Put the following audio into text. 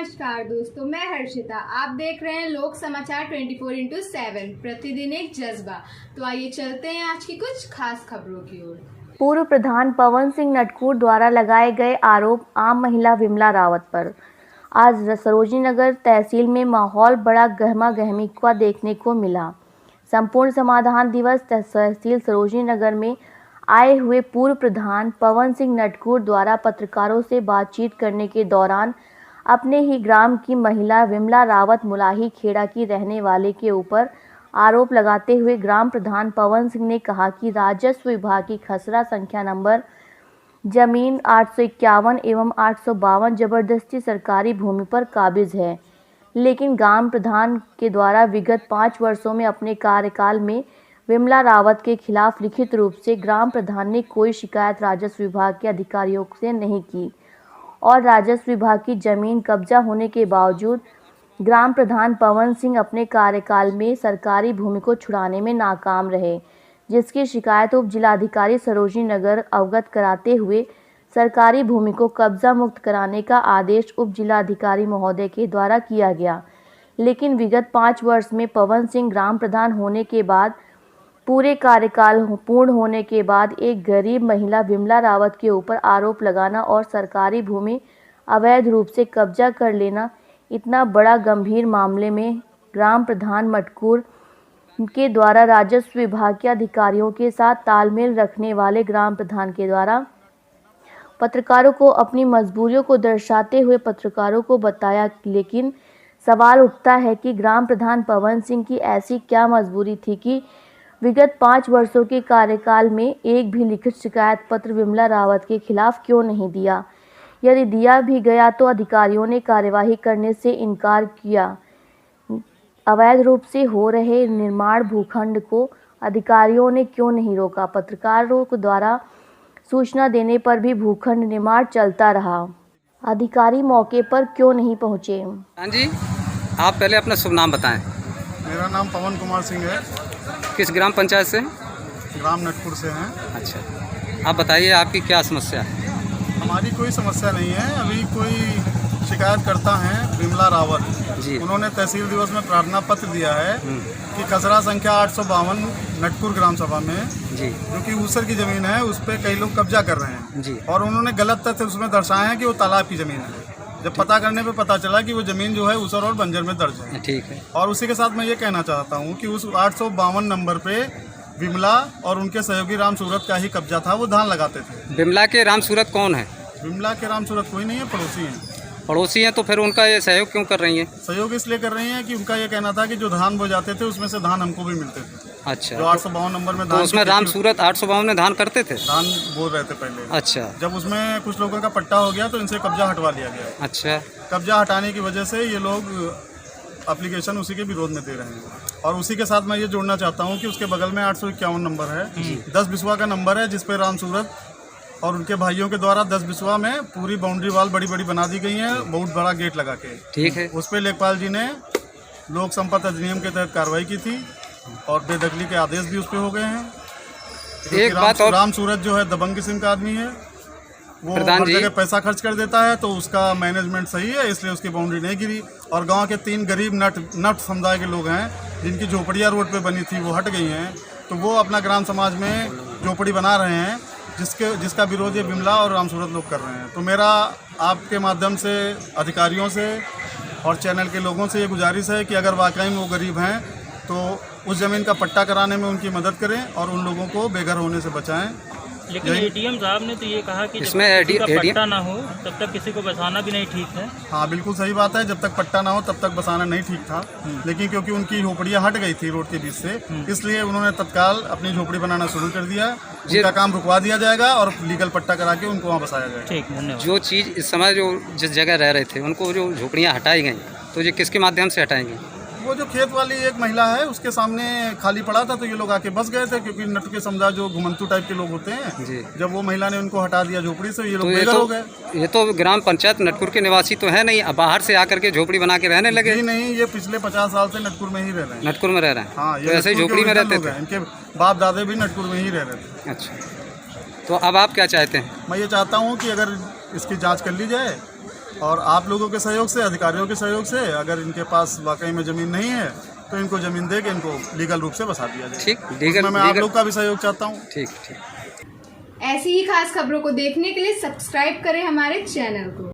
नमस्कार दोस्तों, मैं हर्षिता। आप देख रहे हैं लोक समाचार 24/7 प्रतिदिन एक जज्बा। तो आइए चलते हैं आज की कुछ खास खबरों की ओर। पूर्व प्रधान पवन सिंह नटकुर द्वारा लगाए गए आरोप आम महिला विमला रावत पर। आज सरोजनी नगर तहसील में माहौल बड़ा गहमा गहमी का देखने को मिला। संपूर्ण समाधान दिवस तहसील सरोजनी नगर में आए हुए पूर्व प्रधान पवन सिंह नटकुर द्वारा पत्रकारों से बातचीत करने के दौरान अपने ही ग्राम की महिला विमला रावत मुलाही खेड़ा की रहने वाले के ऊपर आरोप लगाते हुए ग्राम प्रधान पवन सिंह ने कहा कि राजस्व विभाग की खसरा संख्या नंबर जमीन 851 एवं 852 जबरदस्ती सरकारी भूमि पर काबिज है, लेकिन ग्राम प्रधान के द्वारा विगत 5 वर्षों में अपने कार्यकाल में विमला रावत के खिलाफ लिखित रूप से ग्राम प्रधान ने कोई शिकायत राजस्व विभाग के अधिकारियों से नहीं की और राजस्व विभाग की जमीन कब्जा होने के बावजूद ग्राम प्रधान पवन सिंह अपने कार्यकाल में सरकारी भूमि को छुड़ाने में नाकाम रहे, जिसकी शिकायत उप जिलाधिकारी सरोजनी नगर अवगत कराते हुए सरकारी भूमि को कब्जा मुक्त कराने का आदेश उप जिलाधिकारी महोदय के द्वारा किया गया। लेकिन विगत 5 वर्ष में पवन सिंह ग्राम प्रधान होने के बाद पूरे कार्यकाल पूर्ण होने के बाद एक गरीब महिला विमला रावत के ऊपर आरोप लगाना और सरकारी भूमि अवैध रूप से कब्जा कर लेना, इतना बड़ा गंभीर मामले में ग्राम प्रधान मटकुर के द्वारा राजस्व विभाग के अधिकारियों के साथ तालमेल रखने वाले ग्राम प्रधान के द्वारा पत्रकारों को अपनी मजबूरियों को दर्शाते हुए पत्रकारों को बताया। लेकिन सवाल उठता है कि ग्राम प्रधान पवन सिंह की ऐसी क्या मजबूरी थी कि विगत 5 वर्षों के कार्यकाल में एक भी लिखित शिकायत पत्र विमला रावत के खिलाफ क्यों नहीं दिया? यदि दिया भी गया तो अधिकारियों ने कार्यवाही करने से इनकार किया। अवैध रूप से हो रहे निर्माण भूखंड को अधिकारियों ने क्यों नहीं रोका? पत्रकारों के द्वारा सूचना देने पर भी भूखंड निर्माण चलता रहा। अधिकारी मौके पर क्यों नहीं पहुंचे? हाँ जी, आप पहले अपना शुभ नाम बताएं। मेरा नाम पवन कुमार सिंह है। किस ग्राम पंचायत से? ग्राम नटपुर से हैं। अच्छा, आप बताइए आपकी क्या समस्या है? हमारी कोई समस्या नहीं है। अभी कोई शिकायत करता है विमला रावत जी। उन्होंने तहसील दिवस में प्रार्थना पत्र दिया है कि खसरा संख्या 852 नटपुर ग्राम सभा में जी, जो कि ऊसर की जमीन है उस पर कई लोग कब्जा कर रहे हैं जी। और उन्होंने गलत तथ्य उसमें दर्शाए हैं कि वो तालाब की जमीन है। जब पता करने पे पता चला कि वो जमीन जो है ऊसर और बंजर में दर्ज है। ठीक है। और उसी के साथ मैं ये कहना चाहता हूँ कि उस 852 नंबर पे विमला और उनके सहयोगी राम सूरत का ही कब्जा था। वो धान लगाते थे। विमला के राम सूरत कौन है? विमला के राम सूरत कोई नहीं है, पड़ोसी हैं। पड़ोसी हैं, तो फिर उनका ये सहयोग क्यों कर रही हैं? सहयोग इसलिए कर रही हैं कि उनका ये कहना था कि जो धान बो जाते थे उसमें से धान हमको भी मिलते थे। अच्छा, जो 852 नंबर में तो धान उसमें राम सूरत 852 में धान करते थे? धान बो रहे थे पहले। अच्छा जब उसमें कुछ लोगों का पट्टा हो गया तो इनसे कब्जा हटवा लिया गया। अच्छा, कब्जा हटाने की वजह से ये लोग एप्लीकेशन उसी के विरोध में दे रहे हैं। और उसी के साथ मैं ये जोड़ना चाहता हूँ कि उसके बगल में 851 नंबर है, 10 बिस्वा का नंबर है, जिसपे राम सूरत और उनके भाइयों के द्वारा 10 बिस्वा में पूरी बाउंड्री वाल बड़ी बड़ी बना दी गई है, बहुत बड़ा गेट लगा के। ठीक है। उस पर लेखपाल जी ने लोक संपत्ति अधिनियम के तहत कार्रवाई की थी और बेदखली के आदेश भी उस पर हो गए हैं। एक बात और, राम सूरत जो है दबंग किस्म का आदमी है, वो प्रधान हर जी जगह पैसा खर्च कर देता है, तो उसका मैनेजमेंट सही है, इसलिए उसकी बाउंड्री नहीं गिरी। और गांव के 3 गरीब नट समुदाय के लोग हैं जिनकी झोपड़ियाँ रोड पे बनी थी वो हट गई हैं, तो वो अपना ग्राम समाज में झोपड़ी बना रहे हैं, जिसका विरोध ये विमला और राम सूरत लोग कर रहे हैं। तो मेरा आपके माध्यम से अधिकारियों से और चैनल के लोगों से ये गुजारिश है कि अगर वाकई में वो गरीब हैं तो उस ज़मीन का पट्टा कराने में उनकी मदद करें और उन लोगों को बेघर होने से बचाएं। लेकिन एडीएम साहब ने तो ये कहा कि इसमें जब तक किसी का पट्टा ना हो तब तक किसी को बसाना भी नहीं ठीक है। हाँ, बिल्कुल सही बात है। जब तक पट्टा ना हो तब तक बसाना नहीं ठीक था, लेकिन क्योंकि उनकी झोपड़ियाँ हट गई थी रोड के बीच से, इसलिए उन्होंने तत्काल अपनी झोपड़ी बनाना शुरू कर दिया। उनका काम रुकवा दिया जाएगा और लीगल पट्टा करा के उनको वहाँ बसाया जाएगा। ठीक, धन्यवाद। जो चीज़ इस समय जो जिस जगह रह रहे थे उनको जो झोपड़ियाँ हटाई गई, तो ये किसके माध्यम से हटाएंगे? वो जो खेत वाली एक महिला है उसके सामने खाली पड़ा था, तो ये लोग आके बस गए थे, क्योंकि नट के समुदाय जो घुमंतू टाइप के लोग होते हैं जी। जब वो महिला ने उनको हटा दिया झोपड़ी से, ये लोग तो बेघर हो गए। ये तो ग्राम पंचायत नटपुर के निवासी तो है नहीं, अब बाहर से आकर के झोपड़ी बना के रहने लगे? नहीं, ये पिछले 50 साल से नटपुर में ही रह रहे हैं। नटपुर में रह रहे हैं? हाँ, तो ऐसे ही झोपड़ी में रहते थे? इनके बाप दादे भी नटपुर में ही रह रहे थे। अच्छा, तो अब आप क्या चाहते हैं? मैं ये चाहता हूँ कि अगर इसकी जाँच कर ली जाए और आप लोगों के सहयोग से, अधिकारियों के सहयोग से, अगर इनके पास वाकई में ज़मीन नहीं है तो इनको ज़मीन दे के इनको लीगल रूप से बसा दिया जाए। ठीक, उसमें मैं आप लोग का भी सहयोग चाहता हूँ। ठीक ठीक। ऐसी ही खास खबरों को देखने के लिए सब्सक्राइब करें हमारे चैनल को।